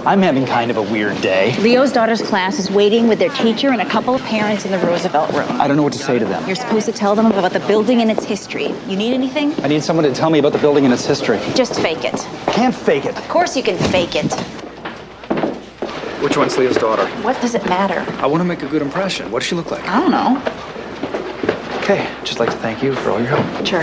I'm having kind of a weird day. Leo's daughter's class is waiting with their teacher and a couple of parents in the Roosevelt room. I don't know what to say to them. You're supposed to tell them about the building and its history. You need anything? I need someone to tell me about the building and its history. Just fake it. Can't fake it. Of course you can fake it. Which one's Leo's daughter? What does it matter? I want to make a good impression. What does she look like? I don't know. Okay, just like to thank you for all your help. Sure.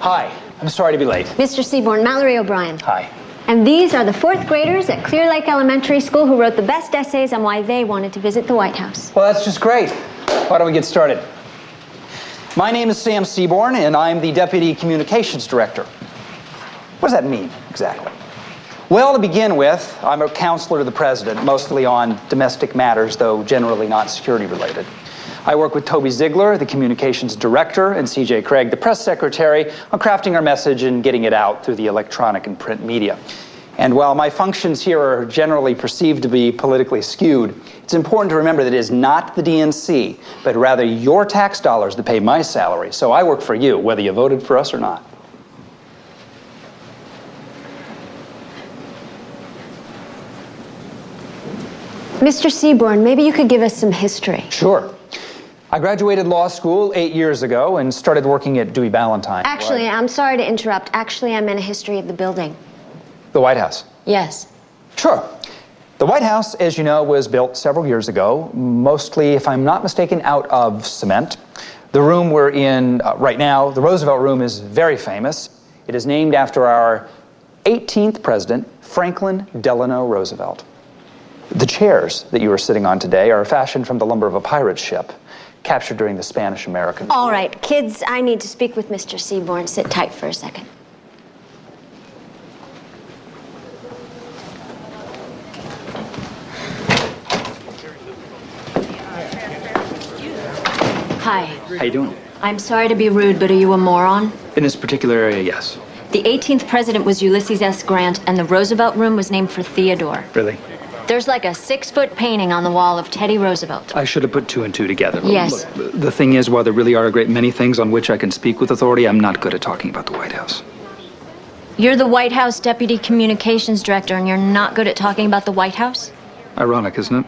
Hi, I'm sorry to be late. Mr. Seaborn, Mallory O'Brien. Hi. And these are the 4th graders at Clear Lake Elementary School who wrote the best essays on why they wanted to visit the White House. Well, that's just great. Why don't we get started? My name is Sam Seaborn, and I'm the Deputy Communications Director. What does that mean, exactly? Well, to begin with, I'm a counselor to the President, mostly on domestic matters, though generally not security-related. I work with Toby Ziegler, the Communications Director, and C.J. Craig, the Press Secretary, on crafting our message and getting it out through the electronic and print media. And while my functions here are generally perceived to be politically skewed, it's important to remember that it is not the DNC, but rather your tax dollars that pay my salary. So I work for you, whether you voted for us or not. Mr. Seaborn, maybe you could give us some history. Sure. I graduated law school 8 years ago and started working at Dewey Ballantyne. Actually, I'm sorry to interrupt. Actually, I meant a history of the building. The White House? Yes. Sure. The White House, as you know, was built several years ago, mostly, if I'm not mistaken, out of cement. The room we're in right now, the Roosevelt Room, is very famous. It is named after our 18th president, Franklin Delano Roosevelt. The chairs that you are sitting on today are fashioned from the lumber of a pirate ship, captured during the Spanish-American War. All right, kids, I need to speak with Mr. Seaborn. Sit tight for a second. Hi. How you doing? I'm sorry to be rude, but are you a moron? In this particular area, yes. The 18th president was Ulysses S. Grant, and the Roosevelt Room was named for Theodore. Really? There's like a 6-foot painting on the wall of Teddy Roosevelt. I should have put 2 and 2 together. Yes. Look, the thing is, while there really are a great many things on which I can speak with authority, I'm not good at talking about the White House. You're the White House Deputy Communications Director, and you're not good at talking about the White House? Ironic, isn't it?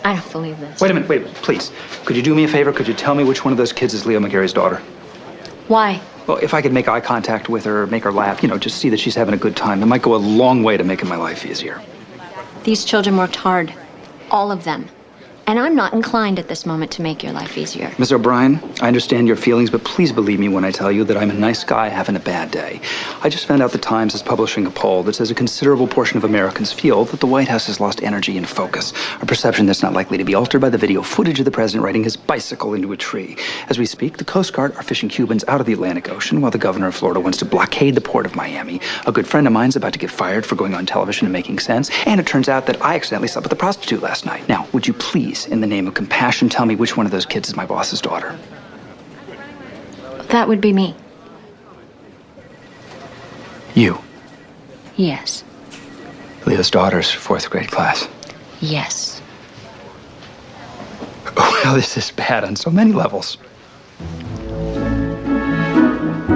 I don't believe this. Wait a minute, please. Could you do me a favor? Could you tell me which one of those kids is Leo McGarry's daughter? Why? Well, if I could make eye contact with her, make her laugh, just see that she's having a good time, it might go a long way to making my life easier. These children worked hard. All of them. And I'm not inclined at this moment to make your life easier. Ms. O'Brien, I understand your feelings, but please believe me when I tell you that I'm a nice guy having a bad day. I just found out the Times is publishing a poll that says a considerable portion of Americans feel that the White House has lost energy and focus, a perception that's not likely to be altered by the video footage of the president riding his bicycle into a tree. As we speak, the Coast Guard are fishing Cubans out of the Atlantic Ocean, while the governor of Florida wants to blockade the port of Miami. A good friend of mine's about to get fired for going on television and making sense, and it turns out that I accidentally slept with a prostitute last night. Now, would you please, in the name of compassion, tell me which one of those kids is my boss's daughter? That would be me. You. Yes. Leo's daughter's 4th grade class. Yes. Well, this is bad on so many levels.